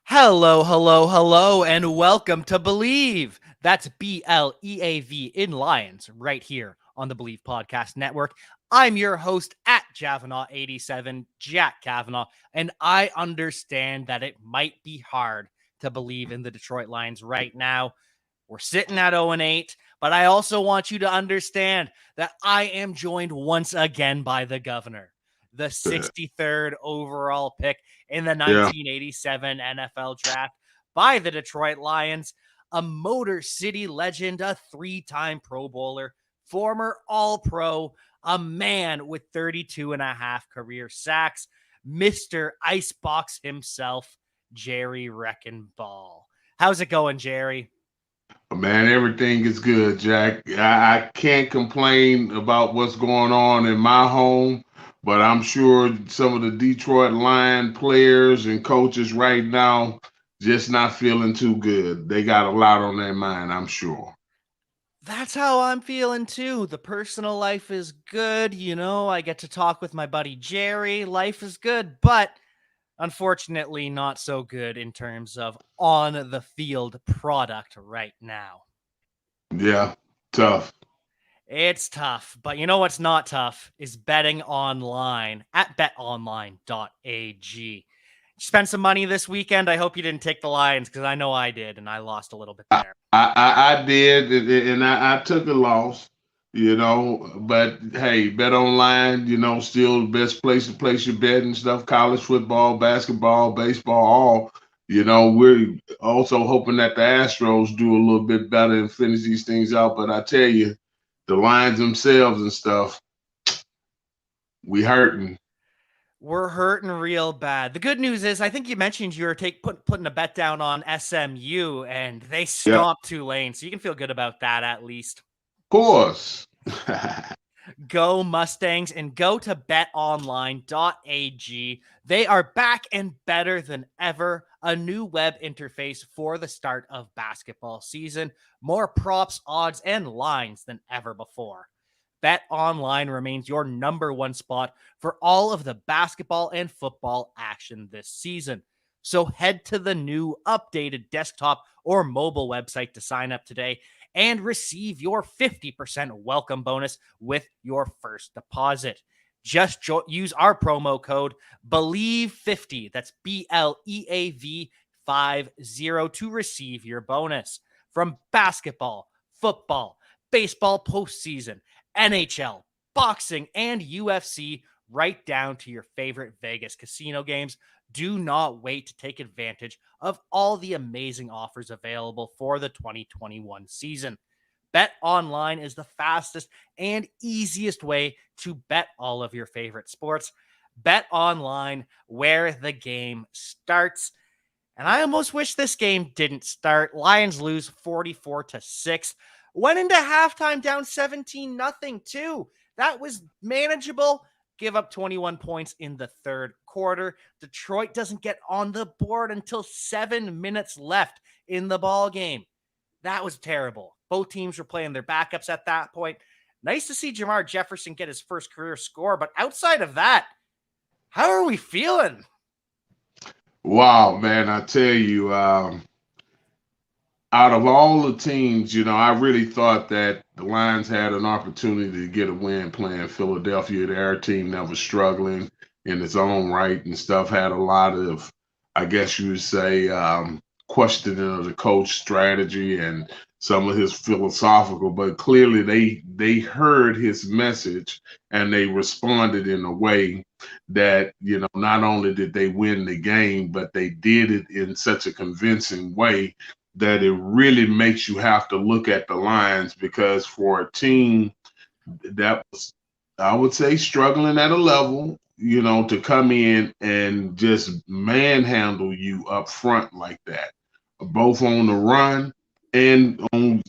Hello, hello, hello, and welcome to Bleav. That's Bleav in Lions right here on the Bleav Podcast Network. I'm your host at Javanaugh87, Jack Kavanaugh, and I understand that it might be hard to believe in the Detroit Lions right now. We're sitting at 0-8, but I also want you to understand that I am joined once again by the governor, the 63rd overall pick in the Yeah. 1987 NFL draft by the Detroit Lions, a Motor City legend, a three-time Pro Bowler, former All-Pro, a man with 32 and a half career sacks, Mr. Icebox himself, Jerry Reckenball. How's it going, Jerry? Man, everything is good, Jack. I can't complain about what's going on in my home, but I'm sure some of the Detroit Lion players and coaches right now just not feeling too good. They got a lot on their mind, I'm sure. That's how I'm feeling too. The personal life is good. I get to talk with my buddy Jerry. Life is good, but unfortunately, not so good in terms of on the field product right now. Yeah, tough. It's tough, but you know what's not tough is betting online at betonline.ag. Spend some money this weekend. I hope you didn't take the Lions because I know I did, and I lost a little bit I, there. I did, and I took a loss, but hey, bet online, still the best place to place your bet and stuff. College football, basketball, baseball, all. We're also hoping that the Astros do a little bit better and finish these things out. But I tell you, the Lions themselves and stuff, we hurting. We're hurting real bad. The good news is, I think you mentioned you were putting a bet down on SMU, and they Yep, stomped Tulane, so you can feel good about that at least. of course. Go Mustangs and go to betonline.ag. They are back and better than ever. A new web interface for the start of basketball season. More props, odds, and lines than ever before. Bet Online remains your number one spot for all of the basketball and football action this season. So head to the new updated desktop or mobile website to sign up today and receive your 50% welcome bonus with your first deposit. Just use our promo code Bleav50. That's Bleav 50 to receive your bonus. From basketball, football, baseball postseason, NHL, boxing, and UFC, right down to your favorite Vegas casino games. Do not wait to take advantage of all the amazing offers available for the 2021 season. Bet online is the fastest and easiest way to bet all of your favorite sports. Bet online where the game starts. And I almost wish this game didn't start. Lions lose 44-6. Went into halftime down 17-0 too. That was manageable. Give up 21 points in the third quarter. Detroit doesn't get on the board until 7 minutes left in the ball game. That was terrible. Both teams were playing their backups at that point. Nice to see Jamar Jefferson get his first career score, but outside of that, how are we feeling? Wow, man, I tell you, out of all the teams, I really thought that the Lions had an opportunity to get a win playing Philadelphia. Their team that was struggling in its own right and stuff had a lot of, I guess you would say, questioning of the coach strategy and some of his philosophical. But clearly, they heard his message and they responded in a way that not only did they win the game, but they did it in such a convincing way that it really makes you have to look at the lines because for a team that was, I would say, struggling at a level, to come in and just manhandle you up front like that, both on the run and on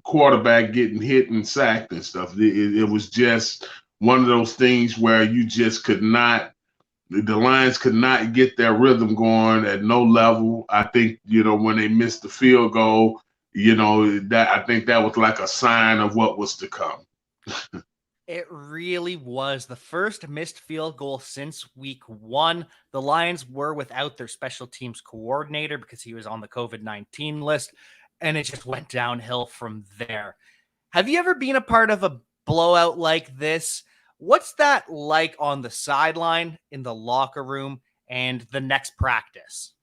quarterback getting hit and sacked and stuff. It was just one of those things where you just could not the Lions could not get their rhythm going at no level. I think, when they missed the field goal, that I think that was like a sign of what was to come. It really was the first missed field goal since week 1. The Lions were without their special teams coordinator because he was on the COVID-19 list, and it just went downhill from there. Have you ever been a part of a blowout like this? What's that like on the sideline, in the locker room, and the next practice?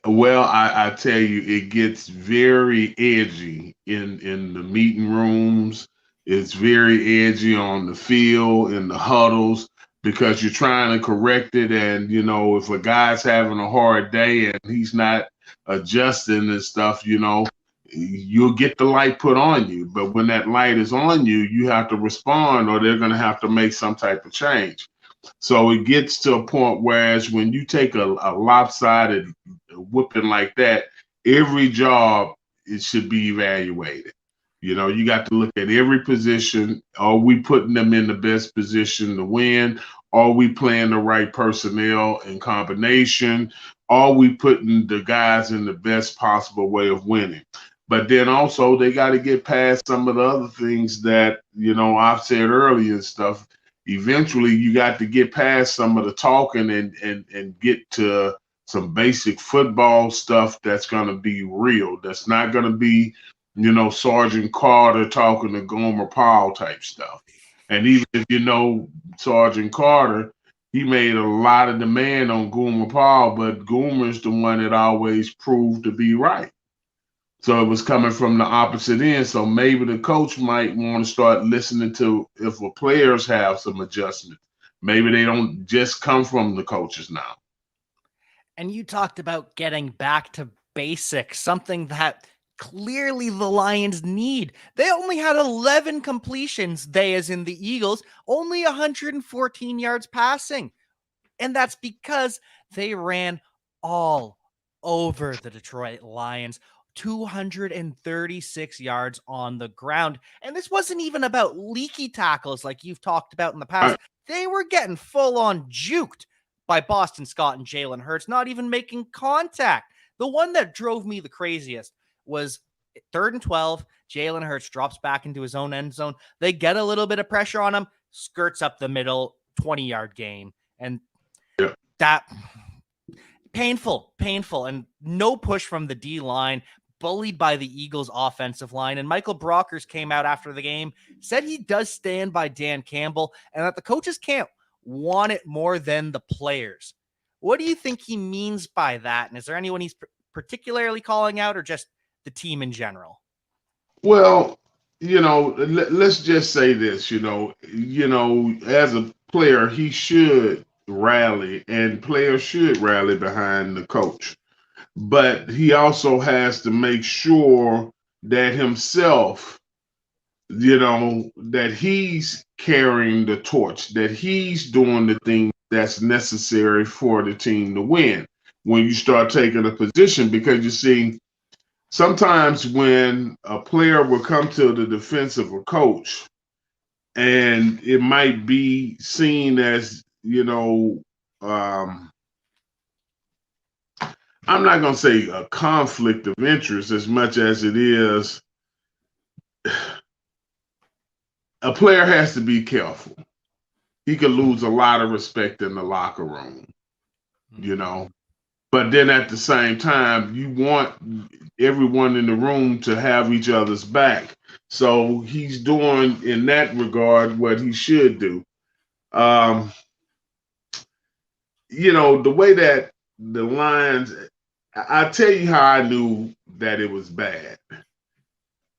Well, I tell you, it gets very edgy in the meeting rooms. It's very edgy on the field, in the huddles, because you're trying to correct it. And, if a guy's having a hard day and he's not adjusting and stuff, you'll get the light put on you. But when that light is on you, you have to respond or they're going to have to make some type of change. So it gets to a point whereas when you take a lopsided whooping like that, every job it should be evaluated. You got to look at every position. Are we putting them in the best position to win? Are we playing the right personnel in combination? Are we putting the guys in the best possible way of winning? But then also they got to get past some of the other things that, I've said earlier and stuff. Eventually you got to get past some of the talking and get to some basic football stuff that's going to be real. That's not going to be, Sergeant Carter talking to Gomer Powell type stuff. And even if Sergeant Carter, he made a lot of demand on Gomer Powell, but Gomer's the one that always proved to be right. So it was coming from the opposite end. So maybe the coach might want to start listening to if the players have some adjustments. Maybe they don't just come from the coaches now. And you talked about getting back to basics, something that clearly the Lions need. They only had 11 completions, they as in the Eagles, only 114 yards passing. And that's because they ran all over the Detroit Lions. 236 yards on the ground. And this wasn't even about leaky tackles like you've talked about in the past. They were getting full on juked by Boston Scott and Jalen Hurts, not even making contact. The one that drove me the craziest was 3rd and 12. Jalen Hurts drops back into his own end zone. They get a little bit of pressure on him, skirts up the middle, 20-yard gain. And that painful, and no push from the D line, bullied by the Eagles offensive line. And Michael Brockers came out after the game, said he does stand by Dan Campbell and that the coaches can't want it more than the players. What do you think he means by that? And is there anyone he's particularly calling out or just the team in general? Well, let's just say this, as a player, he should rally and players should rally behind the coach. But he also has to make sure that himself, that he's carrying the torch, that he's doing the thing that's necessary for the team to win when you start taking a position. Because you see, sometimes when a player will come to the defense of a coach and it might be seen as, I'm not going to say a conflict of interest as much as it is a player has to be careful. He could lose a lot of respect in the locker room, But then at the same time, you want everyone in the room to have each other's back. So he's doing in that regard what he should do. The way that the Lions, I'll tell you how I knew that it was bad.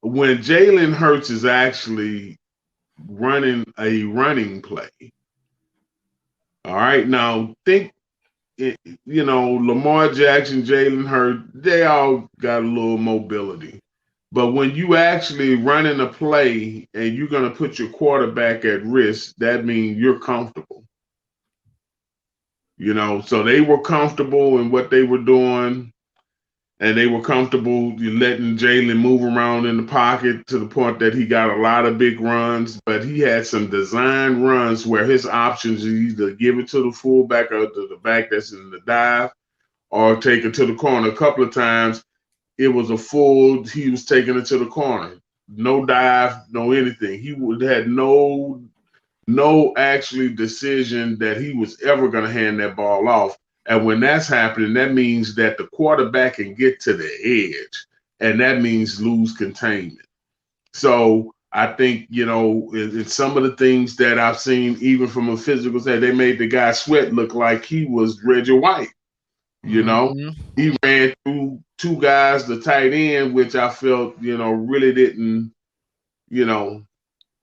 When Jalen Hurts is actually running a running play. All right, now think, Lamar Jackson, Jalen Hurts, they all got a little mobility. But when you actually running a play and you're going to put your quarterback at risk, that means you're comfortable. So they were comfortable in what they were doing. And they were comfortable letting Jalen move around in the pocket to the point that he got a lot of big runs, but he had some design runs where his options is either give it to the fullback or to the back that's in the dive or take it to the corner. A couple of times it was he was taking it to the corner. no dive, no anything. He would had no actually decision that he was ever going to hand that ball off. And when that's happening, that means that the quarterback can get to the edge, and that means lose containment. So I think, in some of the things that I've seen, even from a physical side, they made the guy Sweat look like he was Reggie White. You know, Mm-hmm. he ran through two guys, the tight end, which I felt, really didn't, you know,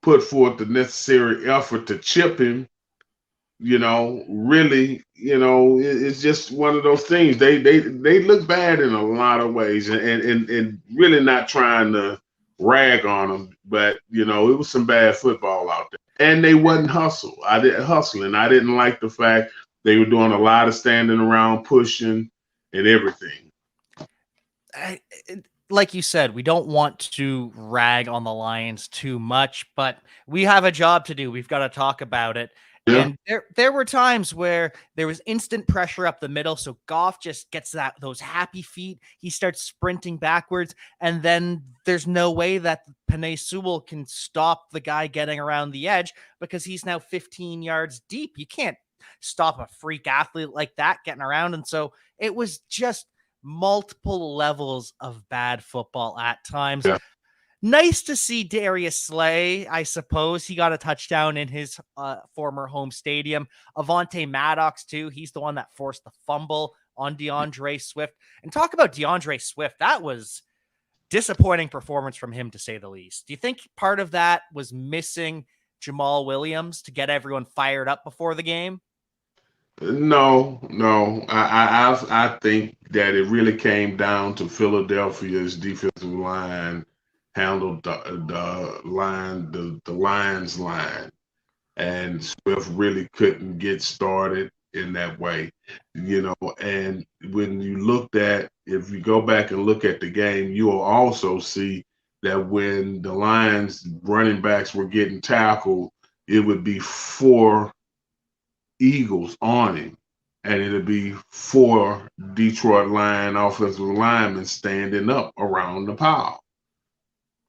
put forth the necessary effort to chip him. Really, it's just one of those things. They look bad in a lot of ways, and really not trying to rag on them, but it was some bad football out there, and they wasn't hustling. I didn't like the fact they were doing a lot of standing around, pushing, and everything. Like you said, we don't want to rag on the Lions too much, but we have a job to do. We've got to talk about it. Yeah, And there were times where there was instant pressure up the middle, so Goff just gets those happy feet. He starts sprinting backwards, and then there's no way that Penei Sewell can stop the guy getting around the edge because he's now 15 yards deep. You can't stop a freak athlete like that getting around, and so it was just multiple levels of bad football at times. yeah. Nice to see Darius Slay, I suppose. He got a touchdown in his former home stadium. Avonte Maddox, too. He's the one that forced the fumble on DeAndre Swift. And talk about DeAndre Swift. That was disappointing performance from him, to say the least. Do you think part of that was missing Jamal Williams to get everyone fired up before the game? No, no. I think that it really came down to Philadelphia's defensive line handled the line, the Lions line, and Swift really couldn't get started in that way, And when you looked at, if you go back and look at the game, you will also see that when the Lions running backs were getting tackled, it would be four Eagles on him, and it'll be four Detroit Lion offensive linemen standing up around the pile.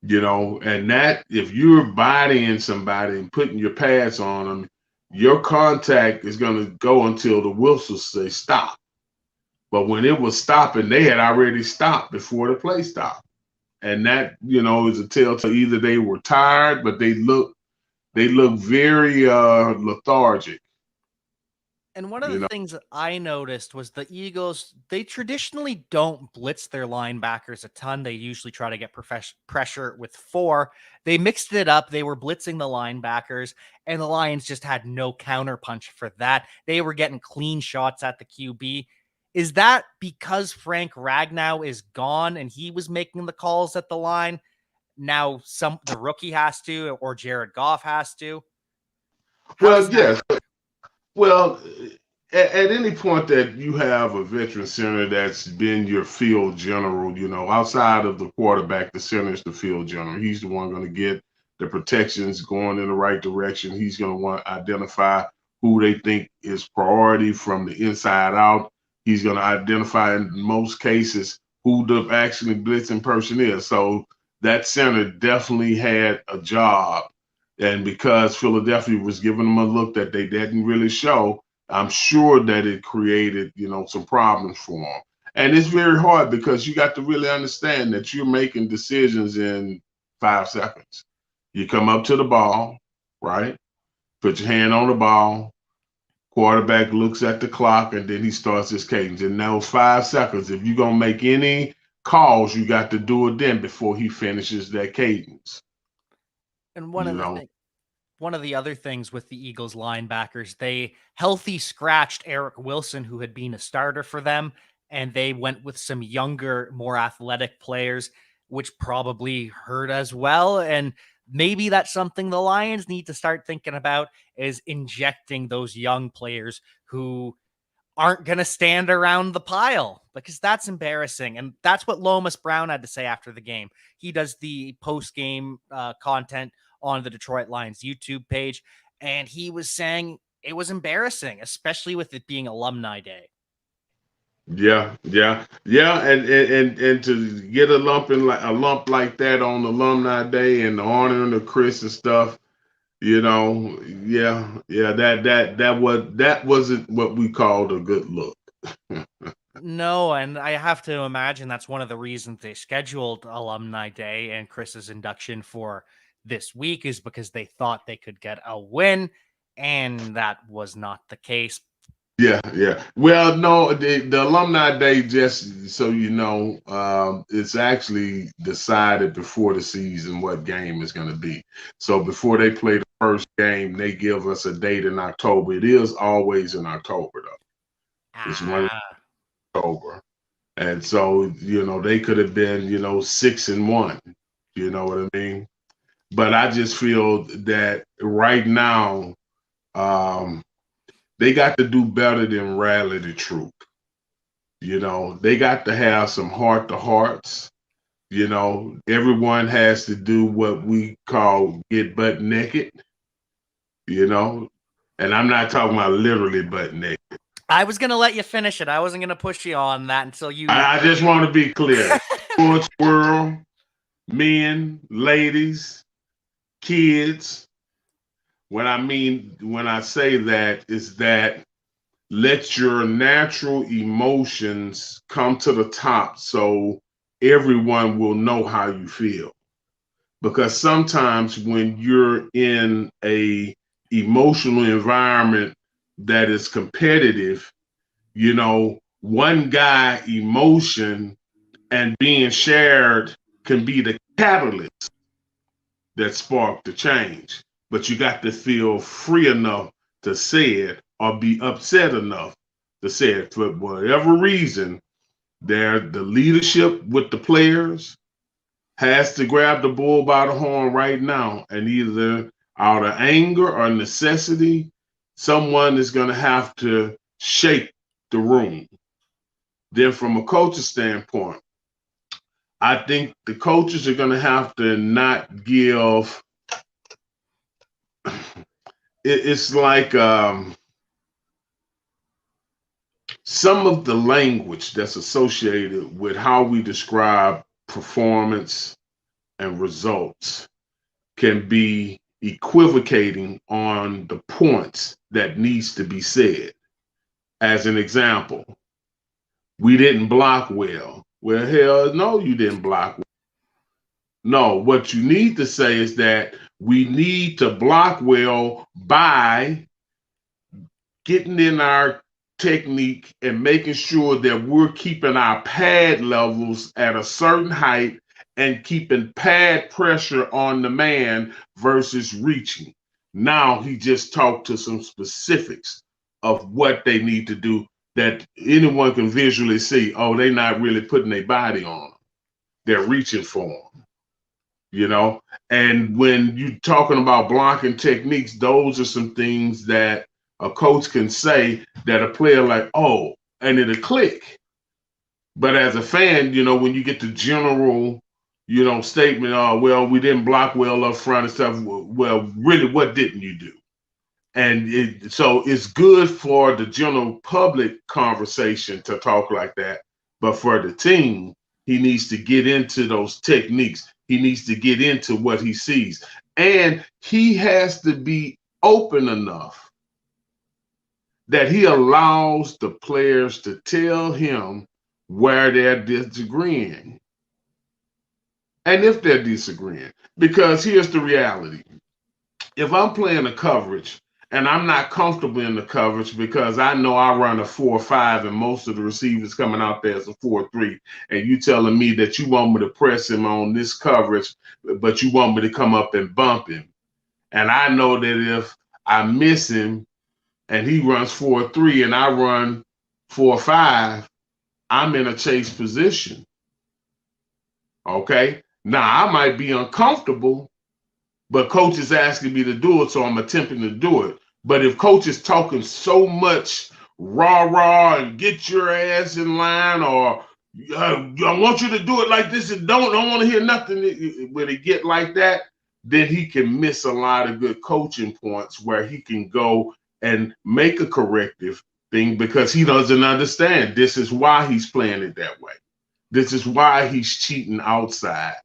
And that, if you're bodying somebody and putting your pads on them, your contact is going to go until the whistles say stop. But when it was stopping, they had already stopped before the play stopped. And that, is a telltale. Either they were tired, but they look very lethargic. And one of You the know, things that I noticed was the Eagles, they traditionally don't blitz their linebackers a ton. They usually try to get pressure with four. They mixed it up. They were blitzing the linebackers, and the Lions just had no counterpunch for that. They were getting clean shots at the QB. Is that because Frank Ragnow is gone and he was making the calls at the line? Now the rookie has to, or Jared Goff has to. How does well, that yes. work? Well, at any point that you have a veteran center that's been your field general, outside of the quarterback, the center is the field general. He's the one going to get the protections going in the right direction. He's going to want to identify who they think is priority from the inside out. He's going to identify, in most cases, who the actually blitzing person is. So that center definitely had a job. And because Philadelphia was giving them a look that they didn't really show, I'm sure that it created, some problems for them. And it's very hard because you got to really understand that you're making decisions in 5 seconds. You come up to the ball, right? Put your hand on the ball. Quarterback looks at the clock and then he starts his cadence. In those 5 seconds, if you're going to make any calls, you got to do it then before he finishes that cadence. And You know, one of the other things with the Eagles linebackers, they healthy scratched Eric Wilson, who had been a starter for them, and they went with some younger, more athletic players, which probably hurt as well. And maybe that's something the Lions need to start thinking about, is injecting those young players who aren't going to stand around the pile, because that's embarrassing. And that's what Lomas Brown had to say after the game. He does the post game content on the Detroit Lions YouTube page. And he was saying it was embarrassing, especially with it being Alumni Day. and to get a lump like that on Alumni Day and the honoring of Chris and stuff, that wasn't what we called a good look. No, and I have to imagine that's one of the reasons they scheduled Alumni Day and Chris's induction for this week is because they thought they could get a win, and that was not the case. Yeah. Well, no, the Alumni Day, just so you know, it's actually decided before the season what game is going to be. So before they play the first game, they give us a date in October. It is always in October, though. It's one in Ah, October. And so, they could have been, 6-1. You know what I mean? But I just feel that right now, um, they got to do better than rally the troop. They got to have some heart to hearts. Everyone has to do what we call get butt naked, you know, and I'm not talking about literally butt naked. I was gonna let you finish it. I wasn't gonna push you on that until you. I just want to be clear. Sports world, men, ladies, kids. When I say that, is that let your natural emotions come to the top so everyone will know how you feel. Because sometimes when you're in a emotional environment that is competitive, one guy emotion and being shared can be the catalyst that sparked the change. But you got to feel free enough to say it or be upset enough to say it. For whatever reason, the leadership with the players has to grab the bull by the horn right now. And either out of anger or necessity, someone is going to have to shake the room. Then, from a coach's standpoint, I think the coaches are going to have to not give. It's like some of the language that's associated with how we describe performance and results can be equivocating on the points that needs to be said. As an example, we didn't block well. Well, hell no, you didn't block well. No, what you need to say is that we need to block well by getting in our technique and making sure that we're keeping our pad levels at a certain height and keeping pad pressure on the man versus reaching. Now he just talked to some specifics of what they need to do that anyone can visually see. Oh, they're not really putting their body on them. They're reaching for them, And when you're talking about blocking techniques, those are some things that a coach can say that a player like, oh, and it'll click. But as a fan, when you get the general, statement, oh, well, we didn't block well up front and stuff. Well, really, what didn't you do? And so it's good for the general public conversation to talk like that. But for the team, he needs to get into those techniques. He needs to get into what he sees. And he has to be open enough that he allows the players to tell him where they're disagreeing. And if they're disagreeing, because here's the reality. If I'm playing a coverage and I'm not comfortable in the coverage because I know I run a 4-5 and most of the receivers coming out there is a 4-3, and you telling me that you want me to press him on this coverage, but you want me to come up and bump him. And I know that if I miss him and he runs 4-3 and I run 4-5, I'm in a chase position. Okay. Now I might be uncomfortable, but coach is asking me to do it, so I'm attempting to do it. But if coach is talking so much rah and get your ass in line, or I want you to do it like this and don't want to hear nothing, when it get like that, then he can miss a lot of good coaching points where he can go and make a corrective thing because he doesn't understand. This is why he's playing it that way. This is why he's cheating outside,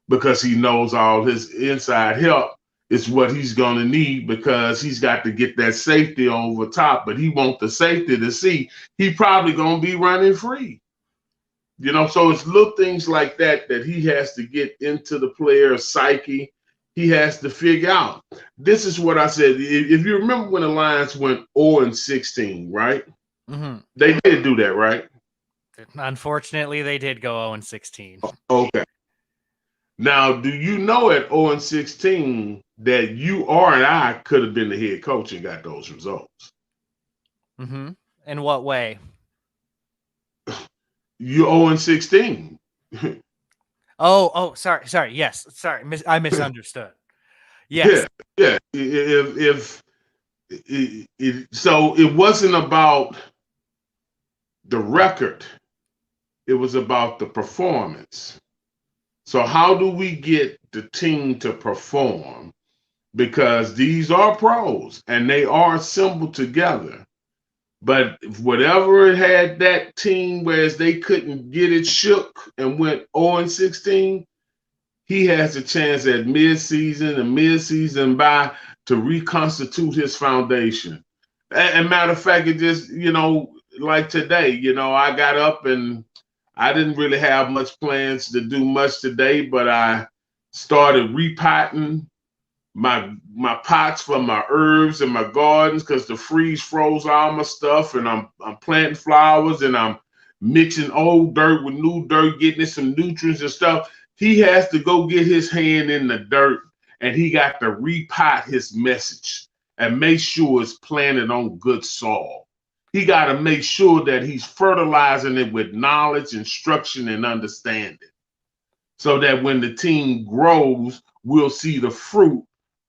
because he knows all his inside help is what he's going to need, because he's got to get that safety over top, but he wants the safety to see he probably going to be running free. So it's little things like that that he has to get into the player's psyche. He has to figure out. This is what I said. If you remember when the Lions went 0-16, right? Mm-hmm. They did do that, right? Unfortunately, they did go 0-16. Okay. Now, do you know at 0-16 that you or and I could have been the head coach and got those results? Mm-hmm. In what way? You 0-16. Sorry. Yes, sorry. I misunderstood. Yes. Yeah. So it wasn't about the record. It was about the performance. So how do we get the team to perform? Because these are pros and they are assembled together. But whatever it had that team, whereas they couldn't get it shook and went 0-16, he has a chance at mid-season bye to reconstitute his foundation. And matter of fact, it just, like today, I got up and I didn't really have much plans to do much today, but I started repotting my pots for my herbs and my gardens because the freeze froze all my stuff, and I'm planting flowers and I'm mixing old dirt with new dirt, getting it some nutrients and stuff. He has to go get his hand in the dirt and he got to repot his message and make sure it's planted on good soil. He got to make sure that he's fertilizing it with knowledge, instruction, and understanding, so that when the team grows, we'll see the fruit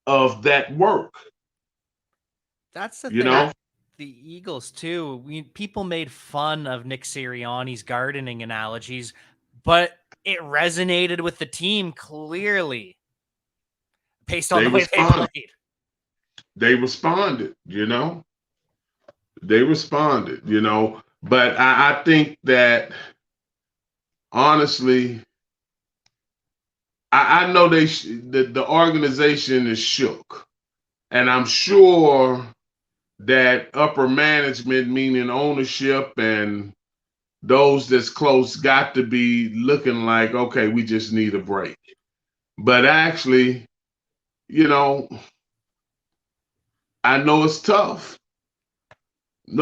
of that work. That's the thing. The Eagles too. People made fun of Nick Sirianni's gardening analogies, but it resonated with the team clearly based on the way they played. They responded, They responded, But I think that honestly, I know the organization is shook, and I'm sure that upper management, meaning ownership and those that's close, got to be looking like, okay, we just need a break. But actually, I know it's tough. To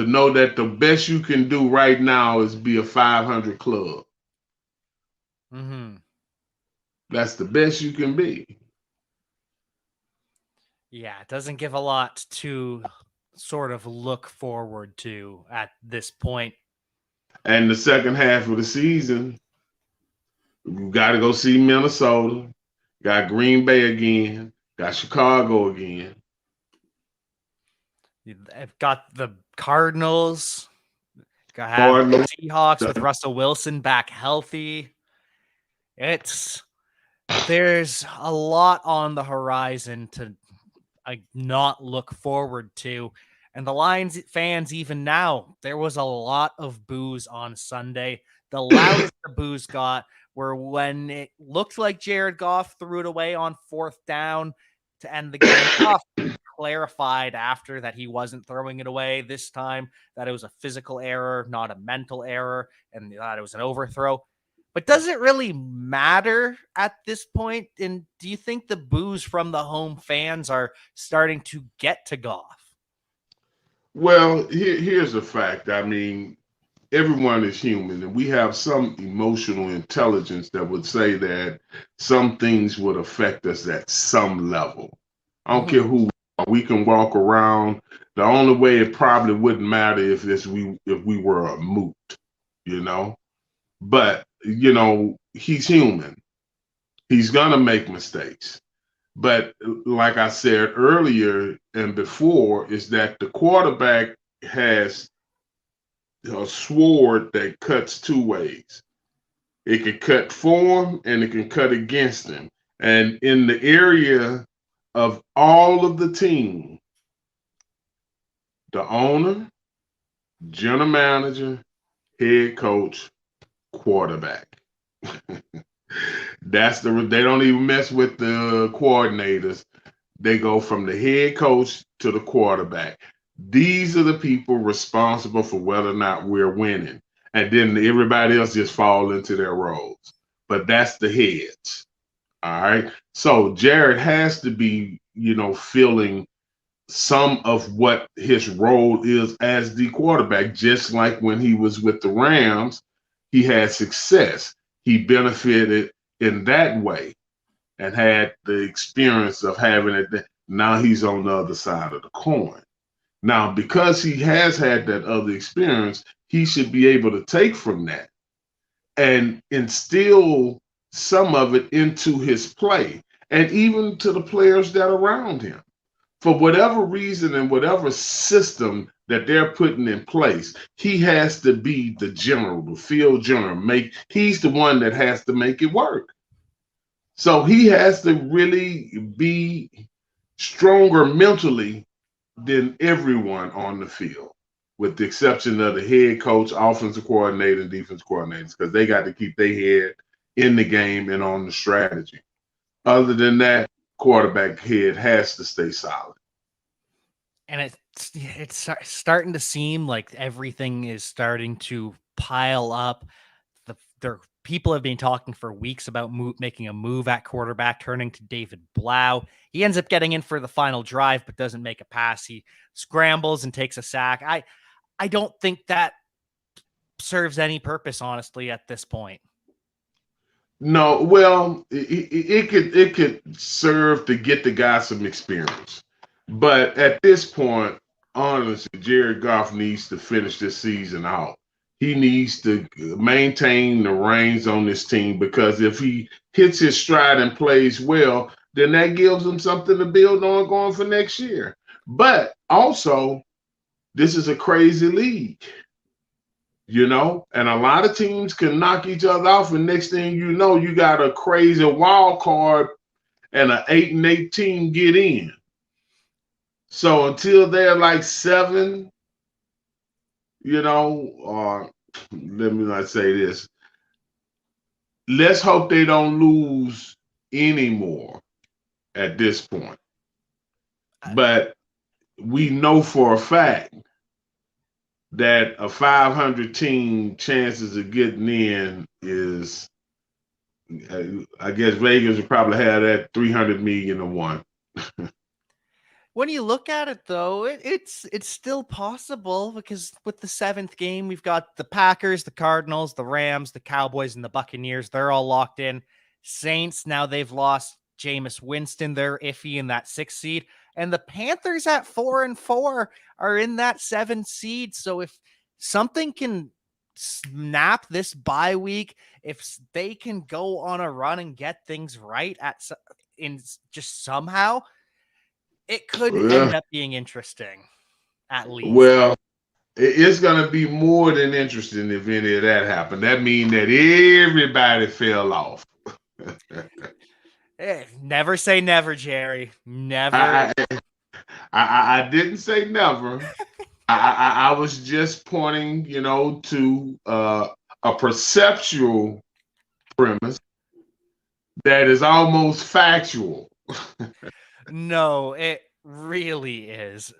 know that the best you can do right now is be a 500 club. Mm-hmm. That's the best you can be. Yeah, it doesn't give a lot to sort of look forward to at this point. And the second half of the season, you got to go see Minnesota, got Green Bay again, got Chicago again. I've got the Cardinals, got the Seahawks with Russell Wilson back healthy. There's a lot on the horizon to not look forward to. And the Lions fans, even now, there was a lot of boos on Sunday. The loudest the boos got were when it looked like Jared Goff threw it away on 4th down to end the game. Goff clarified after that he wasn't throwing it away this time, that it was a physical error, not a mental error, and that it was an overthrow. But does it really matter at this point? And do you think the boos from the home fans are starting to get to Goff? Well, here's a fact. I mean, everyone is human, and we have some emotional intelligence that would say that some things would affect us at some level. I don't care who we can walk around. The only way it probably wouldn't matter if we were a moot, But he's human. He's gonna make mistakes. But like I said earlier and before, is that the quarterback has a sword that cuts two ways. It can cut for him and it can cut against him. And in the area of all of the team, the owner, general manager, head coach, quarterback. They don't even mess with the coordinators. They go from the head coach to the quarterback. These are the people responsible for whether or not we're winning. And then everybody else just fall into their roles. But that's the heads. All right. So Jared has to be, feeling some of what his role is as the quarterback, just like when he was with the Rams, he had success. He benefited in that way and had the experience of having it. Now he's on the other side of the coin. Now, because he has had that other experience, he should be able to take from that and instill some of it into his play and even to the players that are around him. For whatever reason and whatever system that they're putting in place, he has to be the general, the field general. He's the one that has to make it work. So he has to really be stronger mentally than everyone on the field, with the exception of the head coach, offensive coordinator, and defense coordinators, because they got to keep their head in the game and on the strategy. Other than that, quarterback head has to stay solid. And it's starting to seem like everything is starting to pile up. Their people have been talking for weeks about making a move at quarterback, turning to David Bleav. He ends up getting in for the final drive, but doesn't make a pass. He scrambles and takes a sack. I don't think that serves any purpose, honestly, at this point. No, well, it could serve to get the guy some experience, but at this point, honestly, Jared Goff needs to finish this season out. He needs to maintain the reins on this team, because if he hits his stride and plays well, then that gives him something to build on going for next year. But also, this is a crazy league. And a lot of teams can knock each other off, and next thing you know, you got a crazy wild card and an 8-8 team get in. So until they're like 7, let me not say this. Let's hope they don't lose anymore at this point. But we know for a fact that a 500 team chances of getting in is, I guess Vegas would probably have that 300 million to 1. When you look at it, though, it's still possible, because with the 7th game, we've got the Packers, the Cardinals, the Rams, the Cowboys, and the Buccaneers. They're all locked in. Saints, now they've lost Jameis Winston. They're iffy in that 6th seed. And the Panthers at 4-4 are in that 7th seed. So if something can snap this bye week, if they can go on a run and get things right in just somehow, it could end up being interesting, at least. Well, it's going to be more than interesting if any of that happened. That means that everybody fell off. Never say never, Jerry. Never. I didn't say never. I was just pointing, to a perceptual premise that is almost factual. No, it really is.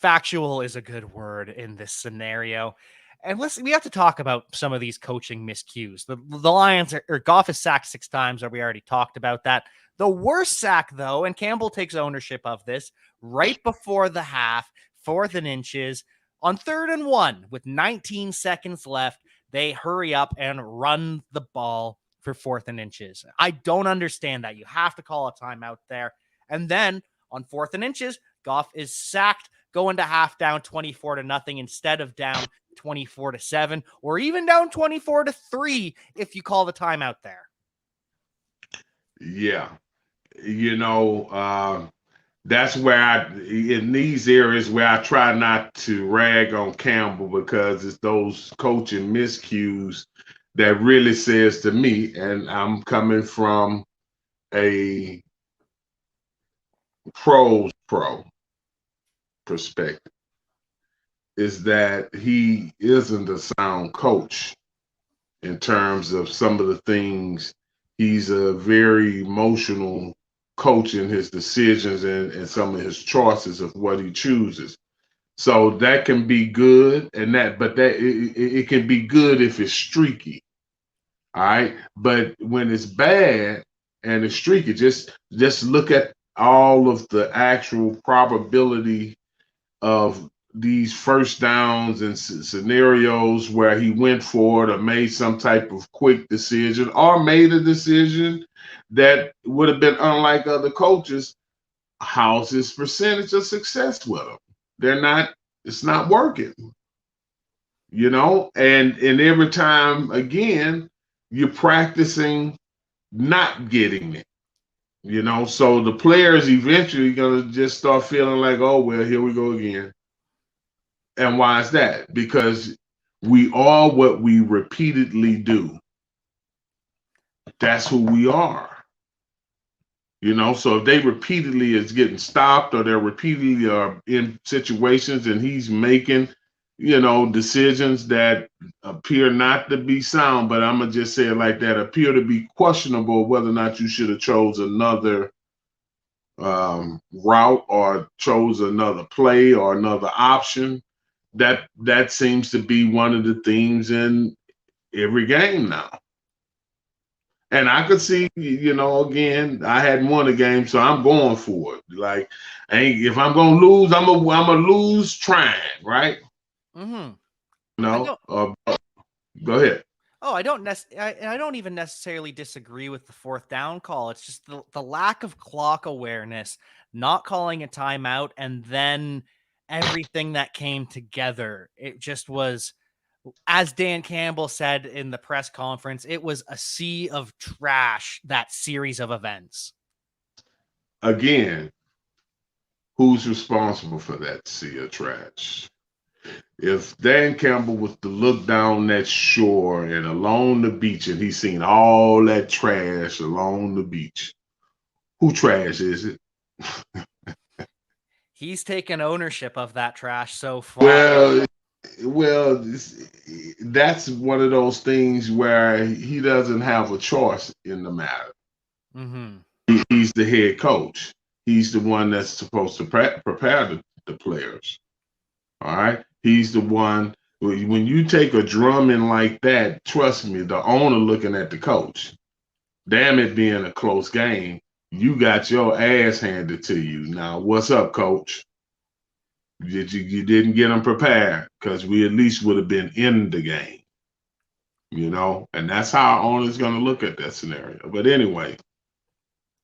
Factual is a good word in this scenario. And we have to talk about some of these coaching miscues. The Lions Goff is sacked 6 times, or we already talked about that. The worst sack, though, and Campbell takes ownership of this, right before the half, 4th and inches, on 3rd and 1 with 19 seconds left, they hurry up and run the ball for 4th and inches. I don't understand that. You have to call a timeout there. And then on 4th and inches, Goff is sacked, going to half down 24-0 instead of down 24-7, or even down 24-3 if you call the timeout there. Yeah. That's where in these areas where I try not to rag on Campbell, because it's those coaching miscues that really says to me, and I'm coming from a pro perspective. is that he isn't a sound coach in terms of some of the things. He's a very emotional coach in his decisions and some of his choices of what he chooses. So that can be good, and it can be good if it's streaky. All right, but when it's bad and it's streaky, just look at all of the actual probability of these first downs and scenarios where he went for it or made some type of quick decision or made a decision that would have been unlike other coaches. How's his percentage of success with them? They're not. It's not working. And every time again, you're practicing not getting it. So the players eventually gonna just start feeling like, oh well, here we go again. And why is that? Because we are what we repeatedly do. That's who we are. So if they repeatedly is getting stopped or they're repeatedly are in situations and he's making, decisions that appear not to be sound, but I'm gonna just say it like that, appear to be questionable whether or not you should have chose another route or chose another play or another option. That seems to be one of the themes in every game now. And I could see, again, I hadn't won a game, so I'm going for it. Like, if I'm gonna lose, I'm gonna lose trying, right? Mm-hmm. Go ahead. Oh, I don't even necessarily disagree with the fourth down call. It's just the lack of clock awareness, not calling a timeout, and then everything that came together. It just was, as Dan Campbell said in the press conference, it was a sea of trash, that series of events. Again, who's responsible for that sea of trash? If Dan Campbell was to look down that shore and along the beach and he's seen all that trash along the beach, who trash is it? He's taken ownership of that trash so far. Well, that's one of those things where he doesn't have a choice in the matter. Mm-hmm. He's the head coach. He's the one that's supposed to prepare the players. All right. He's the one. When you take a drumming like that, trust me, the owner looking at the coach. Damn it being a close game, you got your ass handed to you. Now, what's up, coach? You didn't get them prepared because we at least would have been in the game. And that's how our owner's going to look at that scenario. But anyway.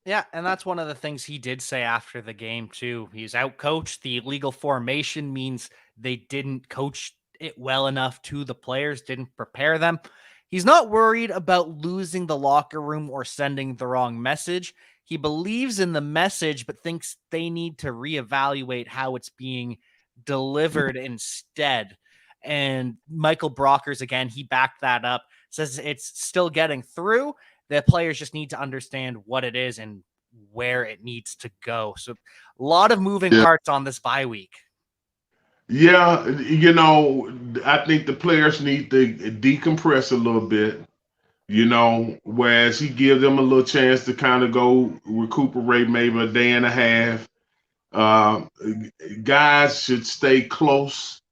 Yeah, and that's one of the things he did say after the game, too. He's out-coached. The illegal formation means they didn't coach it well enough to the players, didn't prepare them. He's not worried about losing the locker room or sending the wrong message. He believes in the message, but thinks they need to reevaluate how it's being delivered instead. And Michael Brockers, again, he backed that up, says it's still getting through. The players just need to understand what it is and where it needs to go. So a lot of moving parts on this bye week. Yeah, I think the players need to decompress a little bit, whereas he gives them a little chance to kind of go recuperate maybe a day and a half. Guys should stay close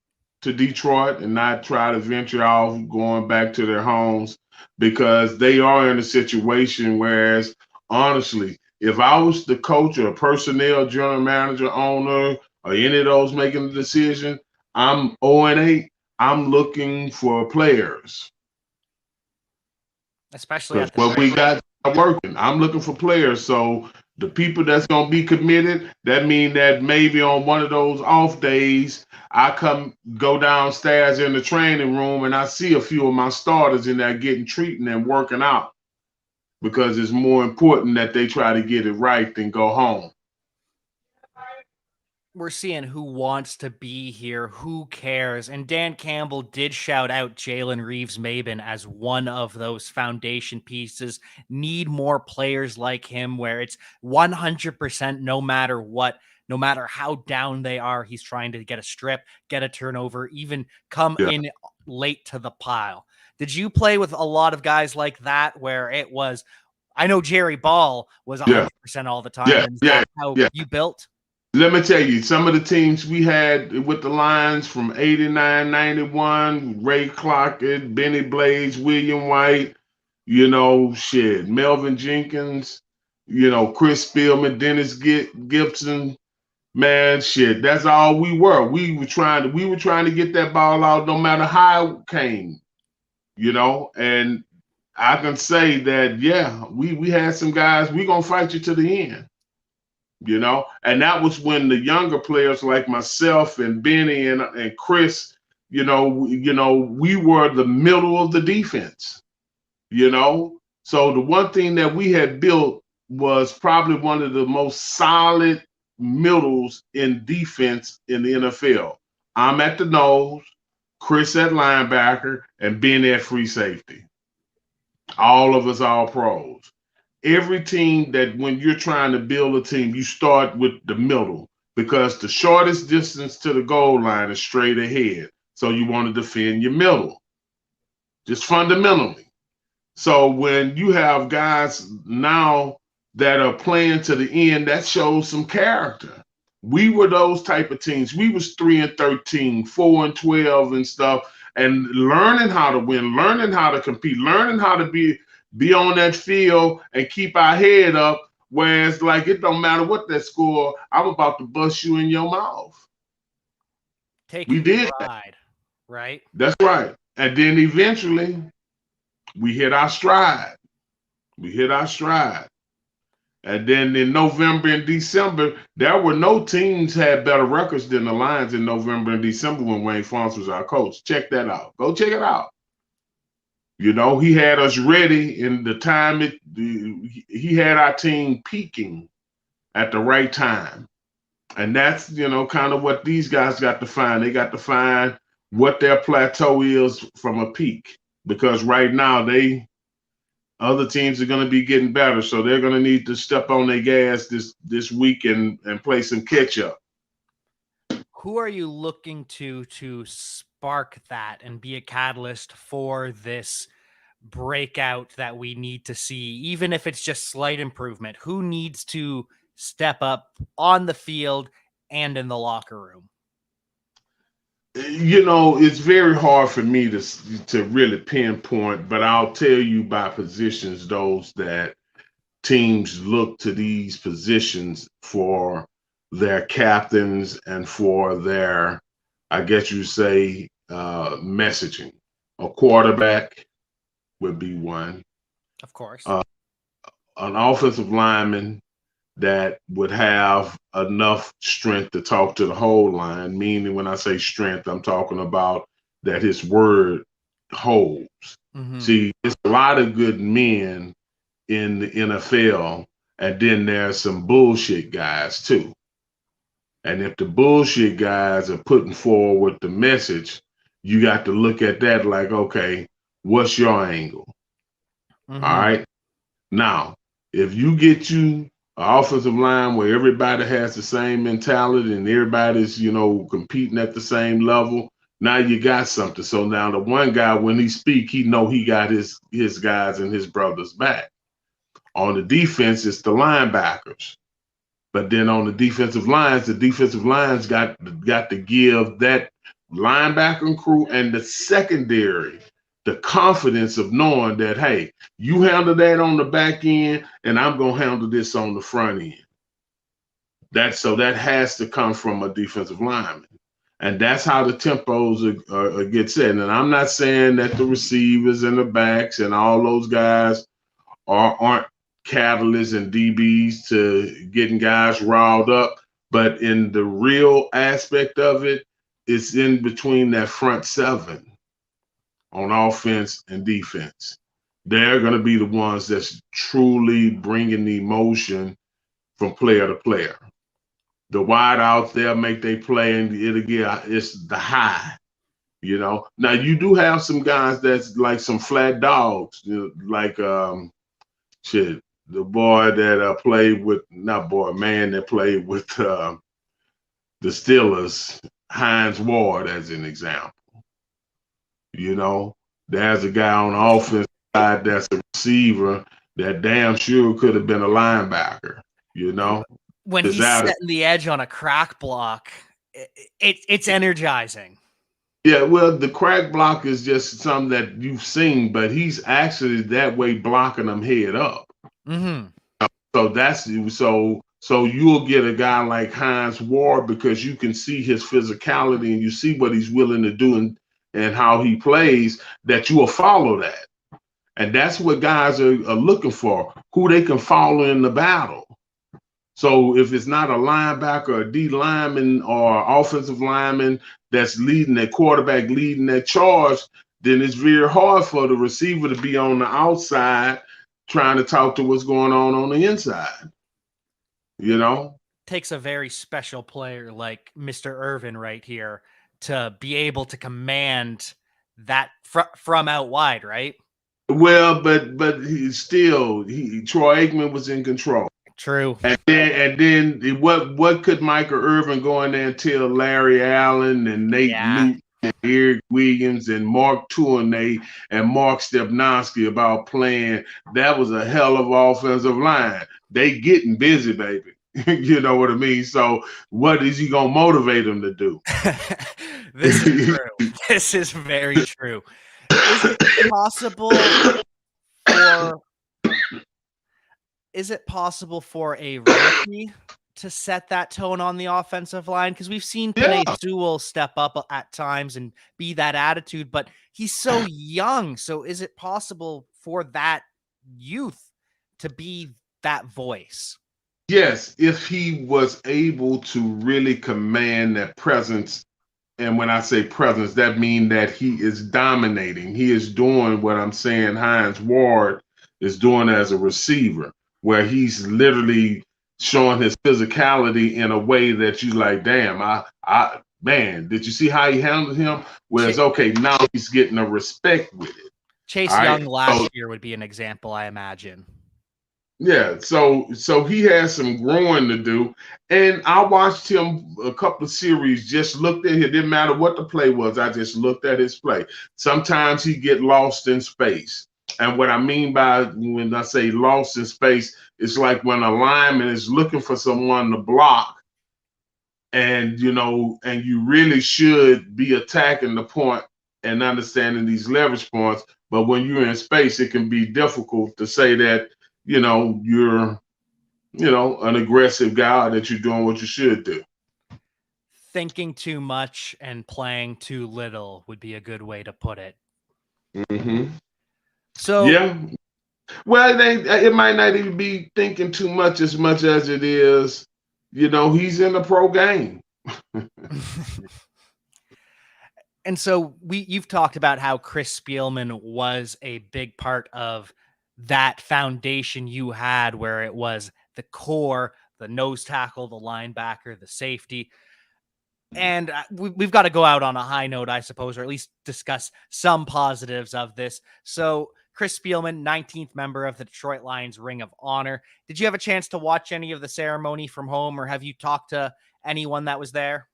to Detroit and not try to venture off going back to their homes because they are in a situation. Whereas, honestly, if I was the coach or personnel, general manager, owner, or any of those making the decision, I'm 0-8. I'm looking for players. Especially at what we got working. I'm looking for players. So the people that's gonna be committed, that mean that maybe on one of those off days, I go downstairs in the training room and I see a few of my starters in there getting treating and working out because it's more important that they try to get it right than go home. We're seeing who wants to be here, who cares. And Dan Campbell did shout out Jalen Reeves-Maybin as one of those foundation pieces. Need more players like him where it's 100% no matter what. No matter how down they are, he's trying to get a strip, get a turnover, even come Yeah. in late to the pile. Did you play with a lot of guys like that where it was, I know Jerry Ball was Yeah. 100% all the time, Yeah. and is Yeah. that how Yeah. you built? Let me tell you, some of the teams we had with the Lions from 89, 91, Ray Crockett, Benny Blades, William White, shit, Melvin Jenkins, Chris Spielman, Dennis Gibson, man, shit, that's all we were. We were trying to get that ball out no matter how it came, and I can say that, yeah, we had some guys, we gonna fight you to the end. And that was when the younger players like myself and Benny and Chris, we were the middle of the defense, So the one thing that we had built was probably one of the most solid middles in defense in the NFL. I'm at the nose, Chris at linebacker, and Benny at free safety. All of us all pros. Every team that when you're trying to build a team, you start with the middle because the shortest distance to the goal line is straight ahead. So you want to defend your middle, just fundamentally. So when you have guys now that are playing to the end, that shows some character. We were those type of teams. We was 3-13, 4-12 and stuff, and learning how to win, learning how to compete, learning how to be on that field and keep our head up. Whereas, like, it don't matter what that score, I'm about to bust you in your mouth. Taking We did that. pride, right? That's right. And then eventually we hit our stride. And then in November and December, there were no teams had better records than the Lions in November and December when Wayne Fontes was our coach. Check that out. Go check it out. He had us ready in the time he had our team peaking at the right time. And that's, kind of what these guys got to find. They got to find what their plateau is from a peak. Because right now other teams are going to be getting better, so they're going to need to step on their gas this week and play some catch up. Who are you looking to spark that and be a catalyst for this breakout that we need to see, even if it's just slight improvement? Who needs to step up on the field and in the locker room? It's very hard for me to really pinpoint, but I'll tell you by positions those that teams look to these positions for their captains and for their, I guess you say, messaging. A quarterback would be one. Of course. An offensive lineman that would have enough strength to talk to the whole line, meaning when I say strength, I'm talking about that his word holds. Mm-hmm. See, there's a lot of good men in the NFL, and then there's some bullshit guys too. And if the bullshit guys are putting forward the message, you got to look at that like, okay, what's your angle? Mm-hmm. All right. Now, if you get you an offensive line where everybody has the same mentality and everybody's, competing at the same level, now you got something. So now the one guy, when he speak, he know he got his guys and his brothers back. On the defense, it's the linebackers. But then on the defensive lines got to give that linebacker crew and the secondary the confidence of knowing that, hey, you handle that on the back end, and I'm gonna handle this on the front end. That has to come from a defensive lineman, and that's how the tempos get set. And I'm not saying that the receivers and the backs and all those guys aren't catalysts and DBs to getting guys riled up, but in the real aspect of it, it's in between that front seven on offense and defense. They're going to be the ones that's truly bringing the emotion from player to player. The wide out there make they play, and it's the high. Now you do have some guys that's like some flat dogs, like the boy that played with, not boy, man that played with the Steelers, Hines Ward, as an example. You know, there's a guy on the offensive side that's a receiver that damn sure could have been a linebacker. You know, when it's he's out of setting the edge on a crack block, it's energizing. yeah. Well, the crack block is just something that you've seen, but he's actually that way blocking them head up. Mm-hmm. So that's so you'll get a guy like Hines Ward because you can see his physicality and you see what he's willing to do and how he plays, that you will follow that. And that's what guys are looking for, who they can follow in the battle. So if it's not a linebacker, a D lineman, or offensive lineman that's leading that quarterback, leading that charge, then it's very hard for the receiver to be on the outside trying to talk to what's going on the inside. You know? Takes a very special player like Mr. Irvin right here to be able to command that from out wide, right? Well, but Troy Aikman was in control. True. And then what could Michael Irvin go in there and tell Larry Allen and Nate Newton and Eric Williams and Mark Tournay and Mark Stepnoski about playing? That was a hell of offensive line. They getting busy, baby. You know what I mean? So what is he gonna motivate them to do? This is true. This is very true. Is it possible for a rookie to set that tone on the offensive line? Because we've seen Penei Sewell step up at times and be that attitude, but he's so young. So is it possible for that youth to be that voice? Yes, if he was able to really command that presence. And when I say presence, that means that he is dominating. He is doing what I'm saying Hines Ward is doing as a receiver, where he's literally showing his physicality in a way that you like, damn, man, did you see how he handled him? Whereas, okay, now he's getting a respect with it. Chase Young last year would be an example, I imagine. Yeah, so he has some growing to do. And I watched him a couple of series, just looked at him. It didn't matter what the play was. I just looked at his play. Sometimes he get lost in space. And what I mean by when I say lost in space, it's like when a lineman is looking for someone to block, and and you really should be attacking the point and understanding these leverage points. But when you're in space, it can be difficult to say that you're an aggressive guy, that you're doing what you should do. Thinking too much and playing too little would be a good way to put it. Mm-hmm. So yeah, well, it might not even be thinking too much as it is, he's in the pro game. And so you've talked about how Chris Spielman was a big part of that foundation you had, where it was the core, the nose tackle, the linebacker, the safety. And we've got to go out on a high note, I suppose, or at least discuss some positives of this. So Chris Spielman, 19th member of the Detroit Lions Ring of Honor. Did you have a chance to watch any of the ceremony from home, or have you talked to anyone that was there?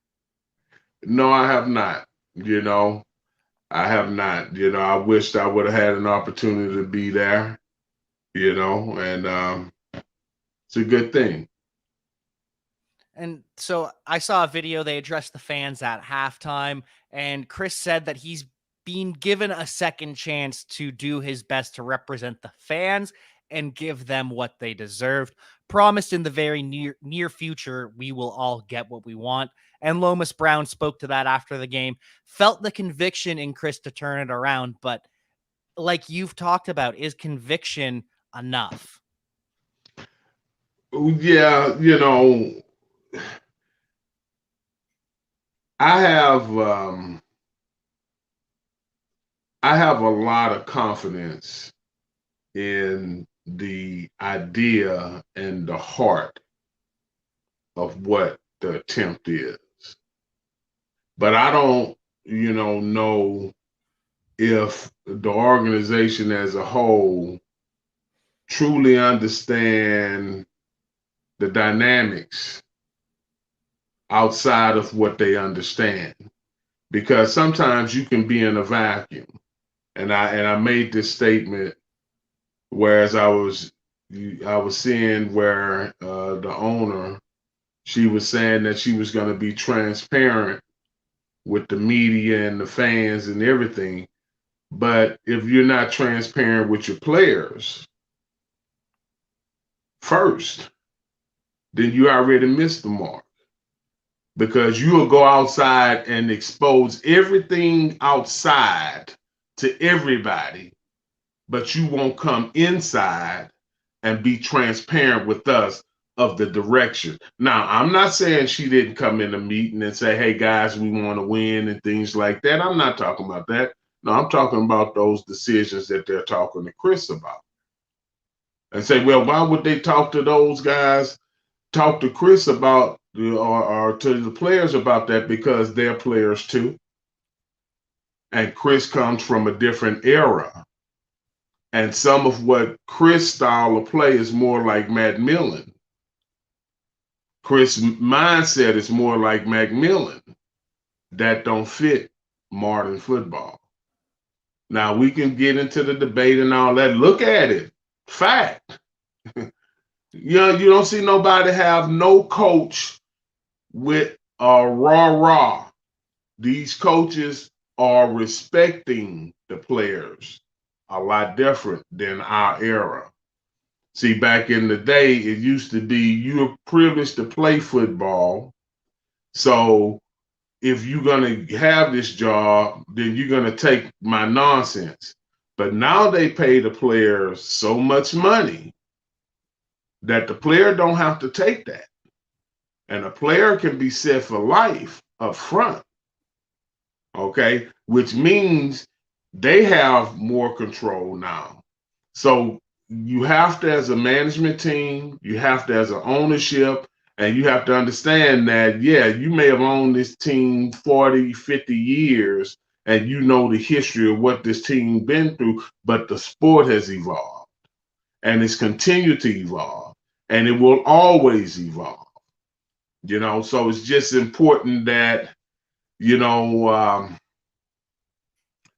No, I have not. I have not. I wished I would have had an opportunity to be there, and it's a good thing. And so I saw a video, they addressed the fans at halftime, and Chris said that he's been given a second chance to do his best to represent the fans and give them what they deserved. Promised in the very near future, we will all get what we want. And Lomas Brown spoke to that after the game, felt the conviction in Chris to turn it around. But like you've talked about, is conviction enough? Yeah, I have a lot of confidence in the idea and the heart of what the attempt is. But I don't, know if the organization as a whole truly understand the dynamics outside of what they understand. Because sometimes you can be in a vacuum. And I made this statement, whereas I was seeing where the owner, she was saying that she was going to be transparent with the media and the fans and everything. But if you're not transparent with your players first, then you already missed the mark, because you will go outside and expose everything outside to everybody, but you won't come inside and be transparent with us of the direction. Now, I'm not saying she didn't come in a meeting and say, hey guys, we want to win and things like that. I'm not talking about that. No, I'm talking about those decisions that they're talking to Chris about. And say, well, why would they talk to those guys, talk to Chris about, or to the players about that? Because they're players too. And Chris comes from a different era. And some of what Chris' style of play is more like Matt Millen. Chris' mindset is more like Macmillan. That don't fit modern football. Now we can get into the debate and all that. Look at it. Fact. You don't see nobody have no coach with a rah. These coaches are respecting the players a lot different than our era. See, back in the day, it used to be you were privileged to play football. So if you're going to have this job, then you're going to take my nonsense. But now they pay the players so much money that the player don't have to take that. And a player can be set for life up front. Okay, which means they have more control now. So you have to, as a management team, you have to, as an ownership, and you have to understand that, yeah, you may have owned this team 40, 50 years, and you know the history of what this team been through, but the sport has evolved, and it's continued to evolve, and it will always evolve. So it's just important that,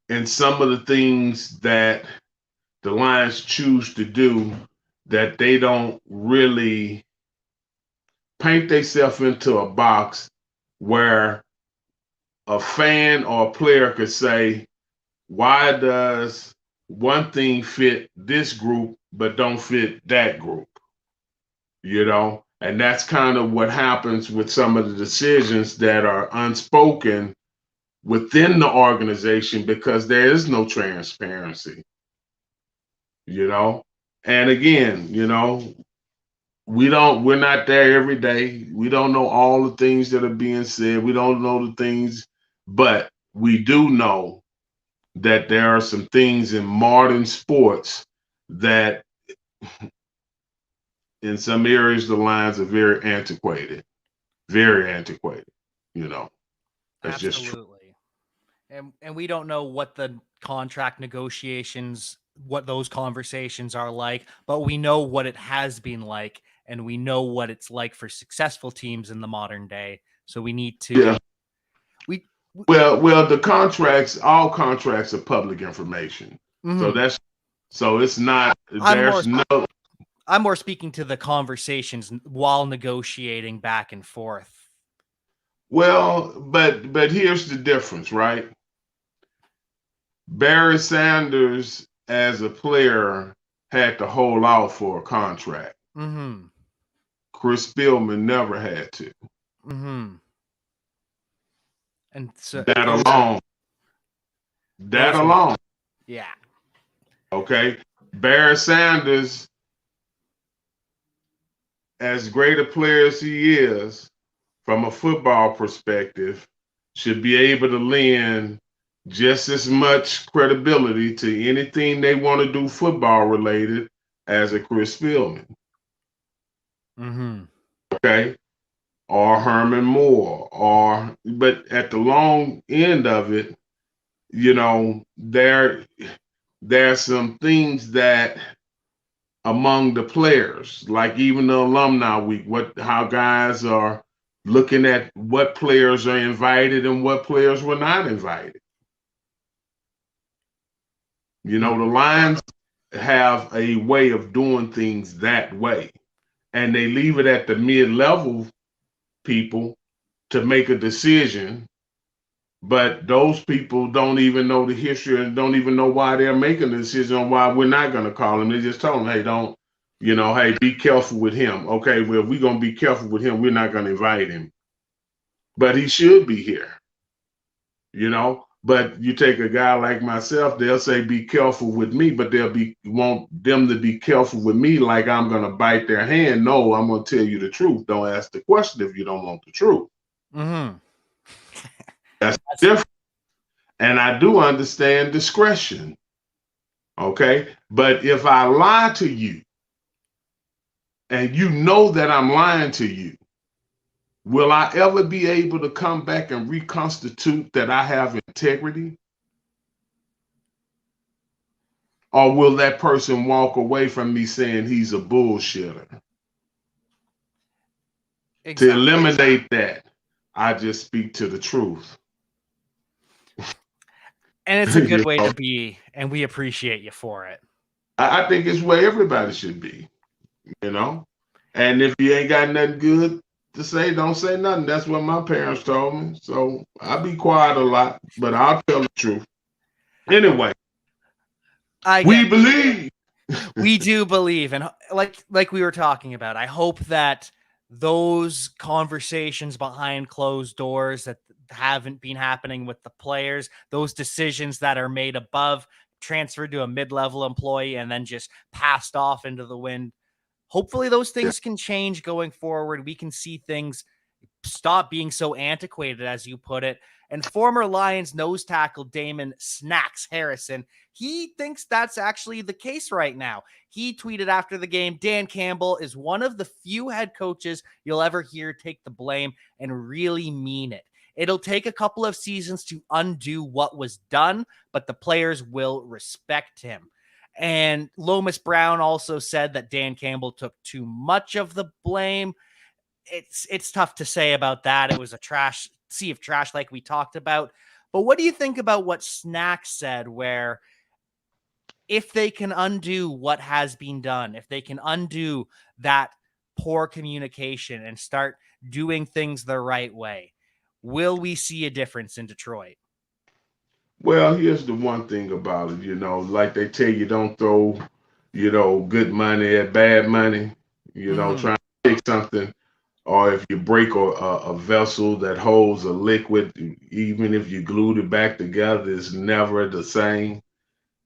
and some of the things that the Lions choose to do, that they don't really paint themselves into a box where a fan or a player could say, why does one thing fit this group but don't fit that group? And that's kind of what happens with some of the decisions that are unspoken within the organization, because there is no transparency. And again, we're not there every day. We don't know all the things that are being said. We don't know the things, but we do know that there are some things in modern sports that in some areas the lines are very antiquated. Very antiquated. That's just true. Absolutely. And we don't know what the contract negotiations, what those conversations are like, but we know what it has been like, and we know what it's like for successful teams in the modern day. So we need to. Yeah. Well, all contracts are public information. Mm-hmm. So it's not. I'm more speaking to the conversations while negotiating back and forth. Well, but here's the difference, right? Barry Sanders, as a player, had to hold out for a contract. Mm-hmm. Chris Spielman never had to. Mm-hmm. And so that alone. Yeah. Okay. Barry Sanders, as great a player as he is, from a football perspective, should be able to lend just as much credibility to anything they want to do football related as a Chris Spielman. Mm-hmm. Okay. Or Herman Moore, but at the long end of it, there's some things that among the players, like even the alumni week, how guys are looking at what players are invited and what players were not invited. You know, the Lions have a way of doing things that way, and they leave it at the mid-level people to make a decision, but those people don't even know the history and don't even know why they're making the decision on why we're not going to call him. They just told him, hey, don't, hey, be careful with him. Okay, well, if we're going to be careful with him, we're not going to invite him. But he should be here, But you take a guy like myself, they'll say, be careful with me, but want them to be careful with me like I'm going to bite their hand. No, I'm going to tell you the truth. Don't ask the question if you don't want the truth. Mm-hmm. That's different. And I do understand discretion. Okay. But if I lie to you and you know that I'm lying to you, will I ever be able to come back and reconstitute that I have integrity? Or will that person walk away from me saying he's a bullshitter? Exactly. To eliminate that, I just speak to the truth. And it's a good way to be, and we appreciate you for it. I think it's where everybody should be, And if you ain't got nothing good to say, don't say nothing. That's what my parents told me. So I be quiet a lot, but I'll tell the truth. Anyway, we believe. We do believe, and like we were talking about, I hope that those conversations behind closed doors that haven't been happening with the players, those decisions that are made above, transferred to a mid-level employee and then just passed off into the wind, hopefully those things can change going forward. We can see things stop being so antiquated, as you put it. And former Lions nose tackle Damon Snacks Harrison, he thinks that's actually the case right now. He tweeted after the game, Dan Campbell is one of the few head coaches you'll ever hear take the blame and really mean it. It'll take a couple of seasons to undo what was done, but the players will respect him. And Lomas Brown also said that Dan Campbell took too much of the blame. It's tough to say about that. It was a sea of trash like we talked about. But what do you think about what Snacks said, where if they can undo what has been done, if they can undo that poor communication and start doing things the right way, will we see a difference in Detroit? Well, here's the one thing about it, like they tell you, don't throw, good money at bad money, trying to pick something. Or if you break a vessel that holds a liquid, even if you glued it back together, it's never the same.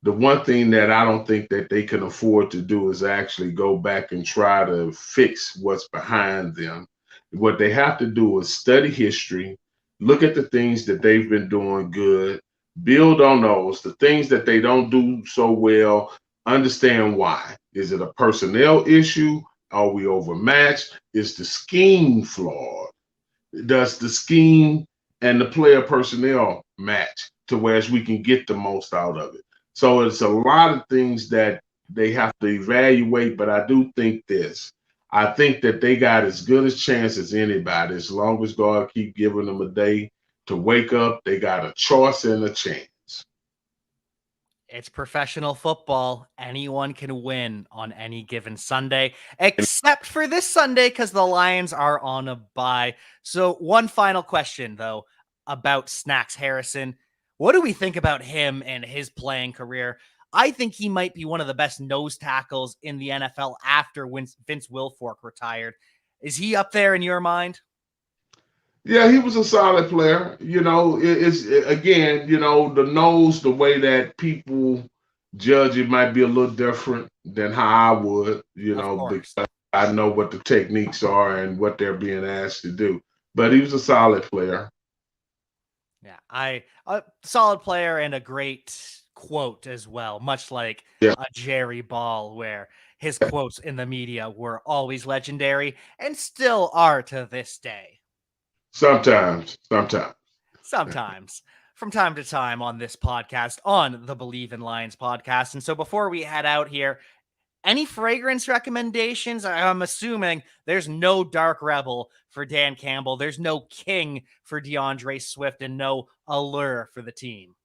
The one thing that I don't think that they can afford to do is actually go back and try to fix what's behind them. What they have to do is study history, look at the things that they've been doing good, build on those, the things that they don't do so well, understand why. Is it a personnel issue? Are we overmatched? Is the scheme flawed? Does the scheme and the player personnel match to where we can get the most out of it? So it's a lot of things that they have to evaluate, but I do think this. I think that they got as good a chance as anybody. As long as God keep giving them a day to wake up, they got a choice and a chance. It's professional football. Anyone can win on any given Sunday, except for this Sunday because the Lions are on a bye. So one final question, though, about Snacks Harrison. What do we think about him and his playing career? I think he might be one of the best nose tackles in the NFL after Vince Wilfork retired. Is he up there in your mind? Yeah, he was a solid player. It's again, the nose, the way that people judge it might be a little different than how I would, because I know what the techniques are and what they're being asked to do. But he was a solid player. Yeah, a solid player and a great quote as well, much like a Jerry Ball, where his quotes in the media were always legendary and still are to this day. Sometimes. From time to time on this podcast, on the Bleav in Lions podcast. And so before we head out here, Any fragrance recommendations? I'm assuming there's no Dark Rebel for Dan Campbell. There's no King for DeAndre Swift and no Allure for the team.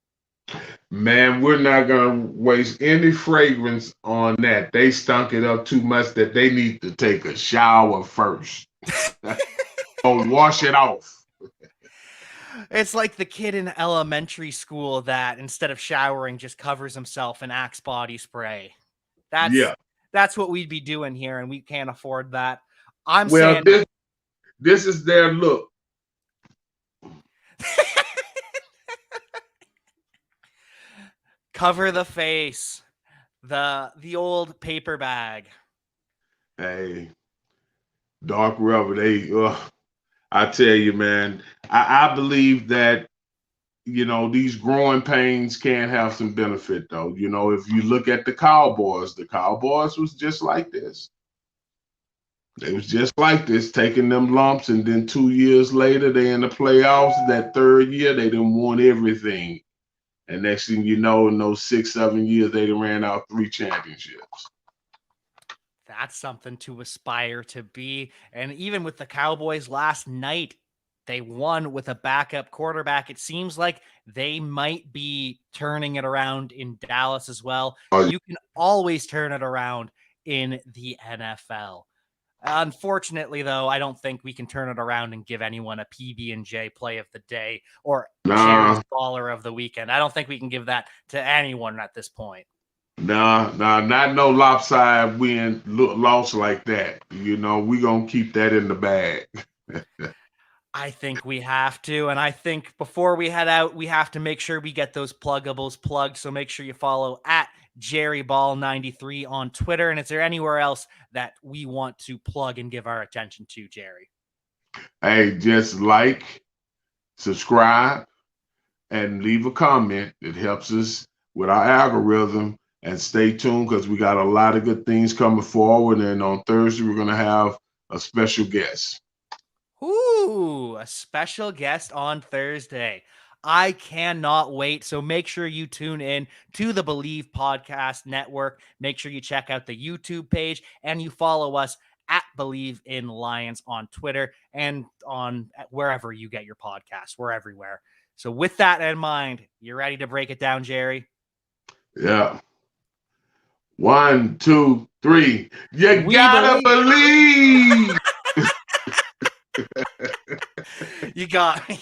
Man, we're not going to waste any fragrance on that. They stunk it up too much that they need to take a shower first. Or wash it off. It's like the kid in elementary school that instead of showering just covers himself in Axe body spray. That's what we'd be doing here, and we can't afford that. I'm saying this is their look. Cover the face, the old paper bag. Hey, Dark Rebel, I tell you, man, I Bleav that, these growing pains can have some benefit, though. If you look at the Cowboys was just like this. They was just like this, taking them lumps, and then 2 years later, they in the playoffs. That third year, they done won everything. And next thing you know, in those 6-7 years, they done ran out 3 championships. That's something to aspire to be. And even with the Cowboys last night, they won with a backup quarterback. It seems like they might be turning it around in Dallas as well. You can always turn it around in the NFL. Unfortunately, though, I don't think we can turn it around and give anyone a PB&J play of the day or Jerry's baller of the weekend. I don't think we can give that to anyone at this point. Nah, not no lopsided win loss like that. We gonna keep that in the bag. I think we have to, and I think before we head out, we have to make sure we get those pluggables plugged. So make sure you follow at JerryBall93 on Twitter. And is there anywhere else that we want to plug and give our attention to, Jerry? Hey, just like, subscribe, and leave a comment. It helps us with our algorithm. And stay tuned, because we got a lot of good things coming forward. And on Thursday, we're going to have a special guest. Ooh, a special guest on Thursday. I cannot wait. So make sure you tune in to the Bleav Podcast Network. Make sure you check out the YouTube page, and you follow us at Bleav in Lions on Twitter and on wherever you get your podcasts. We're everywhere. So with that in mind, you ready to break it down, Jerry? Yeah. 1, 2, 3. You gotta believe. You got me.